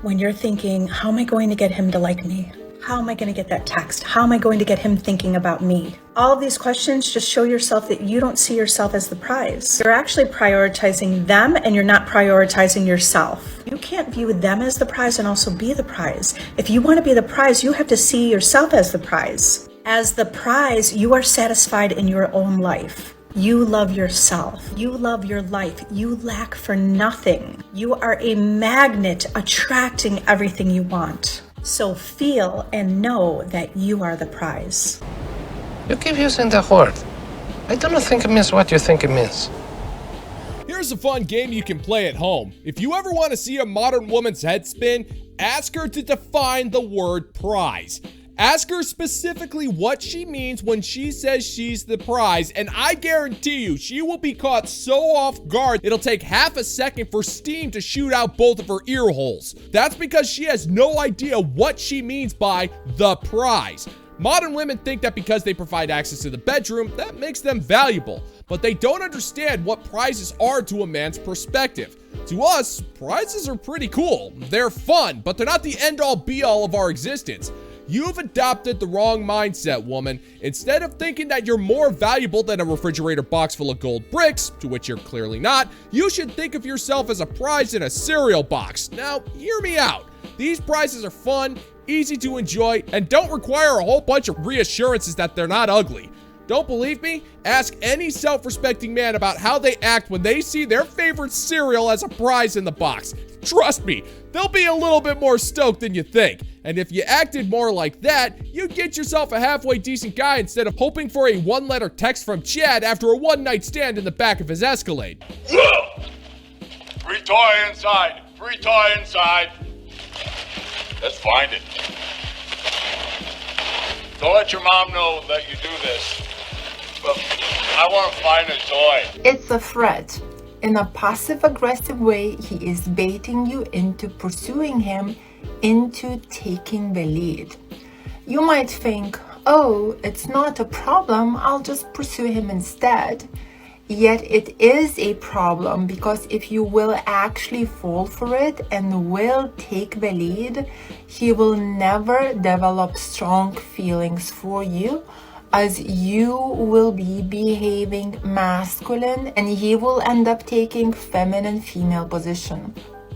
when you're thinking, how am I going to get him to like me? How am I going to get that text? How am I going to get him thinking about me? All of these questions just show yourself that you don't see yourself as the prize. You're actually prioritizing them and you're not prioritizing yourself. You can't view them as the prize and also be the prize. If you want to be the prize, you have to see yourself as the prize. As the prize, you are satisfied in your own life. You love yourself. You love your life. You lack for nothing. You are a magnet attracting everything you want. So feel and know that you are the prize. You keep using the word. I don't think it means what you think it means. Here's a fun game you can play at home. If you ever want to see a modern woman's head spin, ask her to define the word prize. Ask her specifically what she means when she says she's the prize, and I guarantee you she will be caught so off guard it'll take half a second for steam to shoot out both of her ear holes. That's because she has no idea what she means by the prize. Modern women think that because they provide access to the bedroom, that makes them valuable, but they don't understand what prizes are to a man's perspective. To us, prizes are pretty cool. They're fun, but they're not the end-all be-all of our existence. You've adopted the wrong mindset, woman. Instead of thinking that you're more valuable than a refrigerator box full of gold bricks, to which you're clearly not, you should think of yourself as a prize in a cereal box. Now, hear me out. These prizes are fun, easy to enjoy, and don't require a whole bunch of reassurances that they're not ugly. Don't believe me? Ask any self-respecting man about how they act when they see their favorite cereal as a prize in the box. Trust me, they'll be a little bit more stoked than you think. And if you acted more like that, you'd get yourself a halfway decent guy instead of hoping for a one-letter text from Chad after a one-night stand in the back of his Escalade. Free toy inside. Free toy inside. Let's find it. Don't let your mom know that you do this. But I want to find a toy. It's a threat. In a passive-aggressive way, he is baiting you into pursuing him, into taking the lead. You might think, oh, it's not a problem, I'll just pursue him instead. Yet it is a problem, because if you will actually fall for it and will take the lead, he will never develop strong feelings for you, as you will be behaving masculine and he will end up taking feminine female position.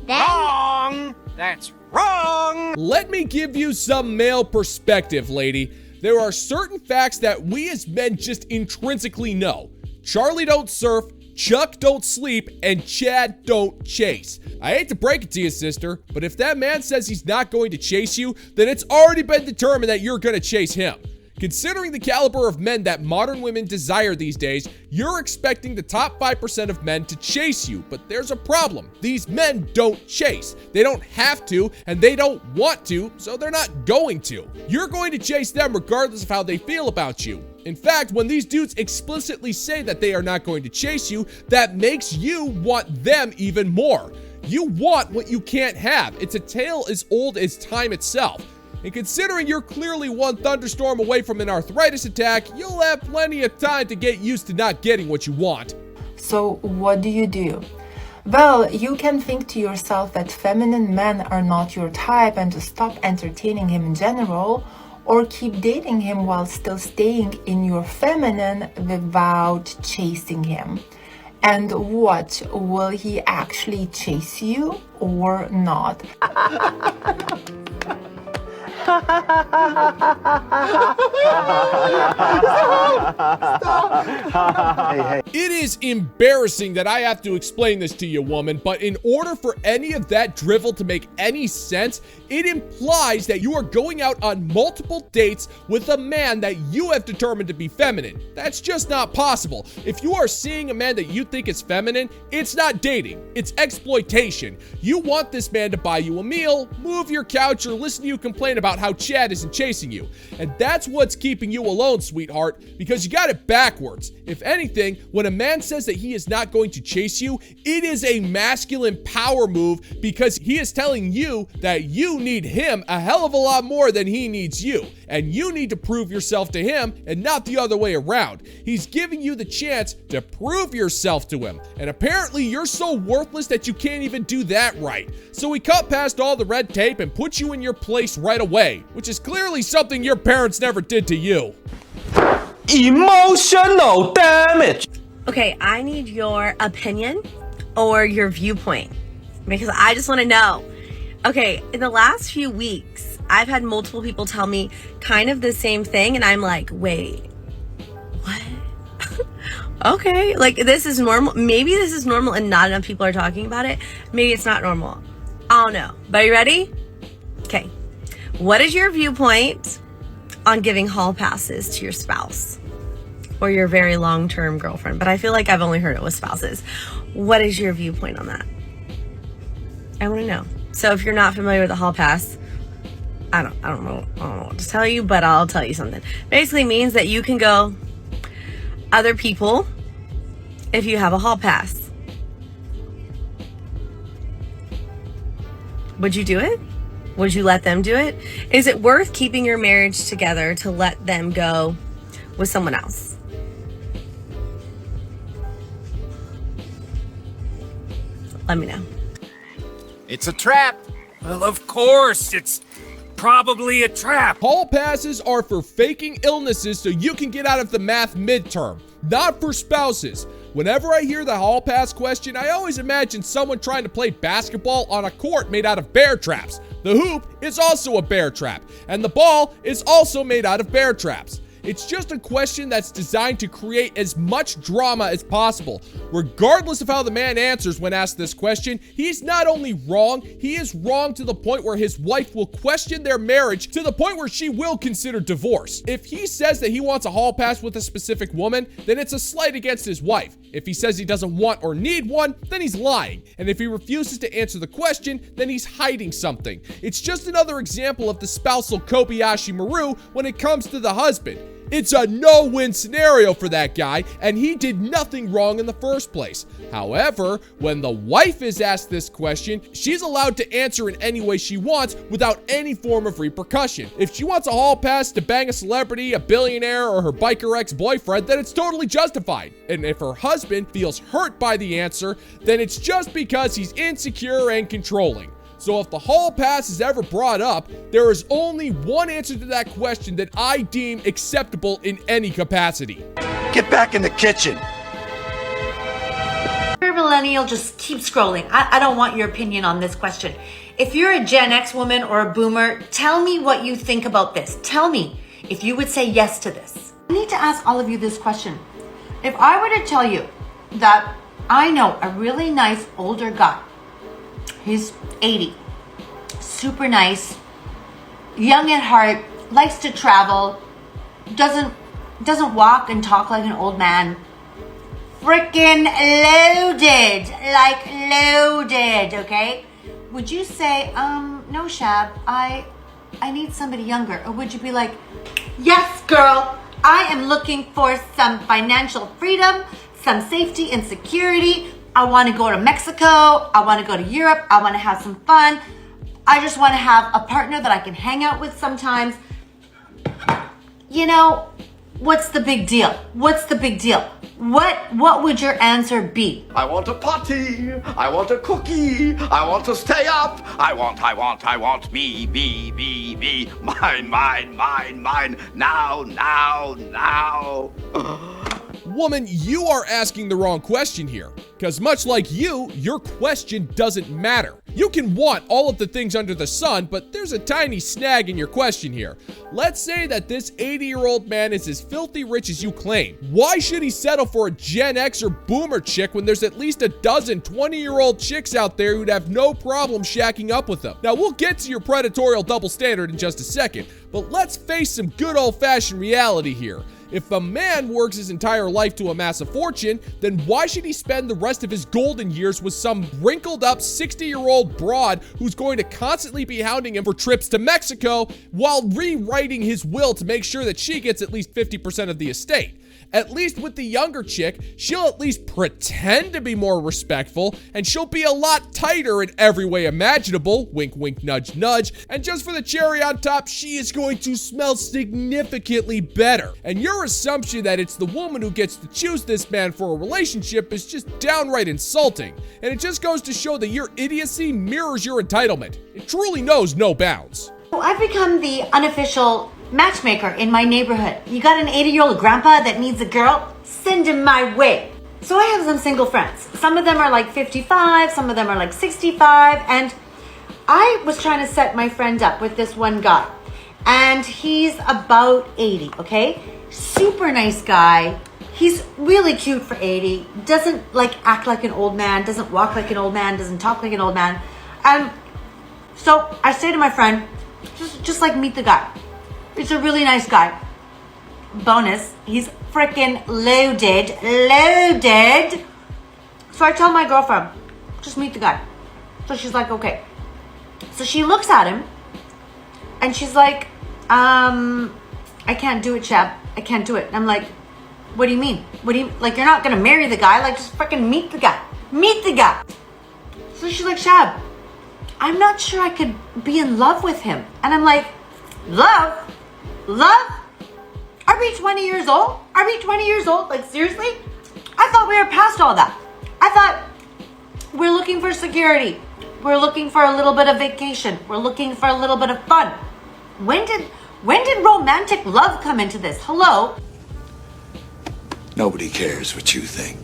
Wrong! That's wrong! Let me give you some male perspective, lady. There are certain facts that we as men just intrinsically know. Charlie don't surf, Chuck don't sleep, and Chad don't chase. I hate to break it to you, sister, but if that man says he's not going to chase you, then it's already been determined that you're going to chase him. Considering the caliber of men that modern women desire these days, you're expecting the top 5% of men to chase you, but there's a problem. These men don't chase. They don't have to, and they don't want to, so they're not going to. You're going to chase them regardless of how they feel about you. In fact, when these dudes explicitly say that they are not going to chase you, that makes you want them even more. You want what you can't have. It's a tale as old as time itself. And considering you're clearly one thunderstorm away from an arthritis attack, you'll have plenty of time to get used to not getting what you want. So what do? Well, you can think to yourself that feminine men are not your type and to stop entertaining him in general, or keep dating him while still staying in your feminine without chasing him. And what, will he actually chase you or not? It is embarrassing that I have to explain this to you, woman, but in order for any of that drivel to make any sense, it implies that you are going out on multiple dates with a man that you have determined to be feminine. That's just not possible. If you are seeing a man that you think is feminine, it's not dating, it's exploitation. You want this man to buy you a meal, move your couch, or listen to you complain about how how Chad isn't chasing you. And that's what's keeping you alone, sweetheart, because you got it backwards. If anything, when a man says that he is not going to chase you, it is a masculine power move because he is telling you that you need him a hell of a lot more than he needs you. And you need to prove yourself to him and not the other way around. He's giving you the chance to prove yourself to him. And apparently you're so worthless that you can't even do that right. So he cut past all the red tape and put you in your place right away, which is clearly something your parents never did to you. Emotional damage. Okay, I need your opinion or your viewpoint because I just want to know. Okay, in the last few weeks, I've had multiple people tell me kind of the same thing, and I'm like, wait, what? Okay, like this is normal. Maybe this is normal and not enough people are talking about it. Maybe it's not normal. I don't know. But are you ready? Okay. What is your viewpoint on giving hall passes to your spouse or your very long-term girlfriend? But I feel like I've only heard it with spouses. What is your viewpoint on that? I want to know. So if you're not familiar with the hall pass, I don't know what to tell you, but I'll tell you something. Basically means that you can go other people if you have a hall pass. Would you do it? Would you let them do it? Is it worth keeping your marriage together to let them go with someone else? Let me know. It's a trap. Well, of course, it's probably a trap. Hall passes are for faking illnesses so you can get out of the math midterm, not for spouses. Whenever I hear the hall pass question, I always imagine someone trying to play basketball on a court made out of bear traps. The hoop is also a bear trap, and the ball is also made out of bear traps. It's just a question that's designed to create as much drama as possible. Regardless of how the man answers when asked this question, he's not only wrong, he is wrong to the point where his wife will question their marriage to the point where she will consider divorce. If he says that he wants a hall pass with a specific woman, then it's a slight against his wife. If he says he doesn't want or need one, then he's lying. And if he refuses to answer the question, then he's hiding something. It's just another example of the spousal Kobayashi Maru when it comes to the husband. It's a no-win scenario for that guy, and he did nothing wrong in the first place. However, when the wife is asked this question, she's allowed to answer in any way she wants without any form of repercussion. If she wants a hall pass to bang a celebrity, a billionaire, or her biker ex-boyfriend, then it's totally justified. And if her husband feels hurt by the answer, then it's just because he's insecure and controlling. So if the hall pass is ever brought up, there is only one answer to that question that I deem acceptable in any capacity. Get back in the kitchen. You're a millennial, just keep scrolling. I don't want your opinion on this question. If you're a Gen X woman or a boomer, tell me what you think about this. Tell me if you would say yes to this. I need to ask all of you this question. If I were to tell you that I know a really nice older guy, he's 80, super nice, young at heart, likes to travel, doesn't walk and talk like an old man, freaking loaded, like loaded, okay? Would you say, no, Shab, I need somebody younger? Or would you be like, yes, girl, I am looking for some financial freedom, some safety and security. I want to go to Mexico. I want to go to Europe. I want to have some fun. I just want to have a partner that I can hang out with sometimes. You know, what's the big deal? What's the big deal? What would your answer be? I want a party. I want a cookie. I want to stay up. I want me. Mine. Now. Woman, you are asking the wrong question here. Because much like you, your question doesn't matter. You can want all of the things under the sun, but there's a tiny snag in your question here. Let's say that this 80-year-old man is as filthy rich as you claim. Why should he settle for a Gen X or boomer chick when there's at least a dozen 20-year-old chicks out there who'd have no problem shacking up with him? Now, we'll get to your predatorial double standard in just a second, but let's face some good old-fashioned reality here. If a man works his entire life to amass a fortune, then why should he spend the rest of his golden years with some wrinkled up 60-year-old broad who's going to constantly be hounding him for trips to Mexico while rewriting his will to make sure that she gets at least 50% of the estate? At least with the younger chick, she'll at least pretend to be more respectful, and she'll be a lot tighter in every way imaginable, wink wink nudge nudge, and just for the cherry on top, she is going to smell significantly better. And your assumption that it's the woman who gets to choose this man for a relationship is just downright insulting, and it just goes to show that your idiocy mirrors your entitlement. It truly knows no bounds. I've become the unofficial matchmaker in my neighborhood. You got an 80-year-old grandpa that needs a girl? Send him my way. So I have some single friends. Some of them are like 55, some of them are like 65, and I was trying to set my friend up with this one guy, and he's about 80, okay? Super nice guy. He's really cute for 80, doesn't like act like an old man, doesn't walk like an old man, doesn't talk like an old man. So I say to my friend, just like meet the guy. He's a really nice guy. Bonus, he's freaking loaded. So I tell my girlfriend, just meet the guy. So she's like, okay. So she looks at him and she's like, I can't do it, Shab. I can't do it. And I'm like, what do you mean? Like, you're not gonna marry the guy? Like, just freaking meet the guy. Meet the guy. So she's like, Shab, I'm not sure I could be in love with him. And I'm like, love? Are we 20 years old? Like, seriously? I thought we were past all that. I thought we're looking for security. We're looking for a little bit of vacation. We're looking for a little bit of fun. When did romantic love come into this? Hello? Nobody cares what you think.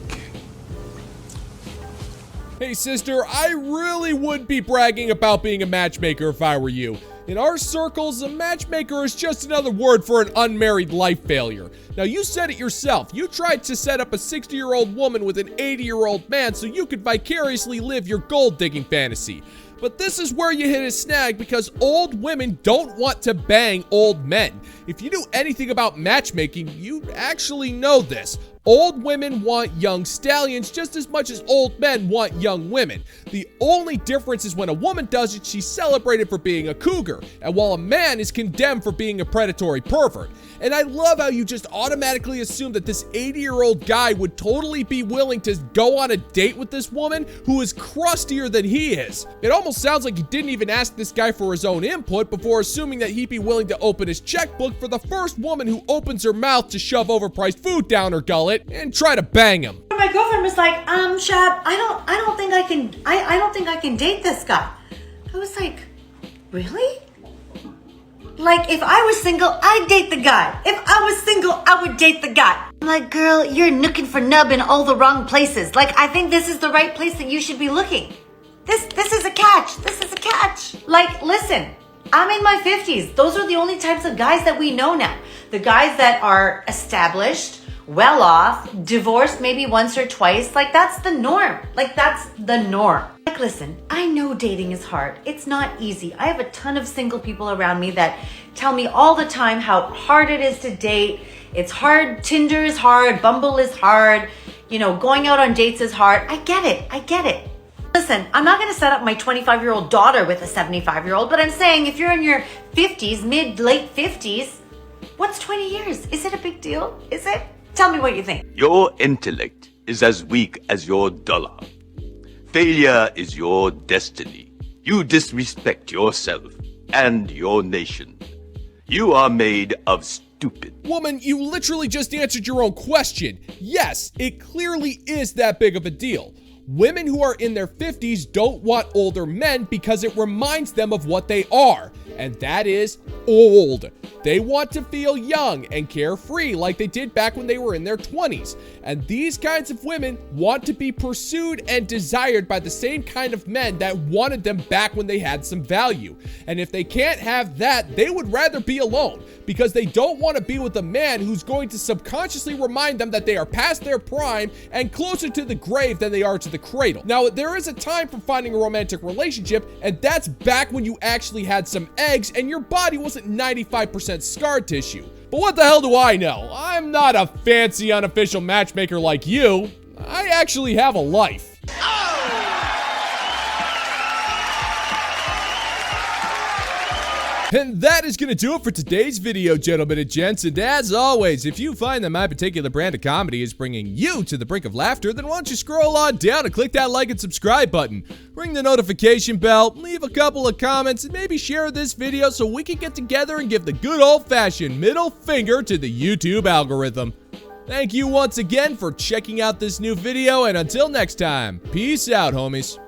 Hey sister, I really would be bragging about being a matchmaker if I were you. In our circles, a matchmaker is just another word for an unmarried life failure. Now, you said it yourself. You tried to set up a 60-year-old woman with an 80-year-old man so you could vicariously live your gold-digging fantasy. But this is where you hit a snag because old women don't want to bang old men. If you knew anything about matchmaking, you'd actually know this. Old women want young stallions just as much as old men want young women. The only difference is when a woman does it, she's celebrated for being a cougar, and while a man is condemned for being a predatory pervert. And I love how you just automatically assume that this 80-year-old guy would totally be willing to go on a date with this woman who is crustier than he is. It almost sounds like you didn't even ask this guy for his own input before assuming that he'd be willing to open his checkbook for the first woman who opens her mouth to shove overpriced food down her gullet and try to bang him. My girlfriend was like, Shab, I don't think I can date this guy. I was like, really? Like, if I was single, I'd date the guy. If I was single, I would date the guy. I'm like, girl, you're looking for nub in all the wrong places. Like, I think this is the right place that you should be looking. This is a catch. This is a catch. Like, listen, I'm in my 50s. Those are the only types of guys that we know now. The guys that are established, well off, divorced maybe once or twice. Like, that's the norm. Like, listen, I know dating is hard. It's not easy. I have a ton of single people around me that tell me all the time how hard it is to date. It's hard. Tinder is hard. Bumble is hard. You know, going out on dates is hard. I get it. Listen, I'm not going to set up my 25-year-old daughter with a 75-year-old, but I'm saying if you're in your 50s, late 50s, what's 20 years? Is it a big deal? Is it? Tell me what you think. Your intellect is as weak as your dollar. Failure is your destiny. You disrespect yourself and your nation. You are made of stupid. Woman, you literally just answered your own question. Yes, it clearly is that big of a deal. Women who are in their 50s don't want older men because it reminds them of what they are, and that is old. They want to feel young and carefree like they did back when they were in their 20s. And these kinds of women want to be pursued and desired by the same kind of men that wanted them back when they had some value. And if they can't have that, they would rather be alone because they don't want to be with a man who's going to subconsciously remind them that they are past their prime and closer to the grave than they are to the cradle. Now, there is a time for finding a romantic relationship, and that's back when you actually had some eggs and your body wasn't 95% scar tissue. But what the hell do I know? I'm not a fancy unofficial matchmaker like you. I actually have a life. And that is going to do it for today's video, gentlemen and gents. And as always, if you find that my particular brand of comedy is bringing you to the brink of laughter, then why don't you scroll on down and click that like and subscribe button. Ring the notification bell, leave a couple of comments, and maybe share this video so we can get together and give the good old-fashioned middle finger to the YouTube algorithm. Thank you once again for checking out this new video, and until next time, peace out, homies.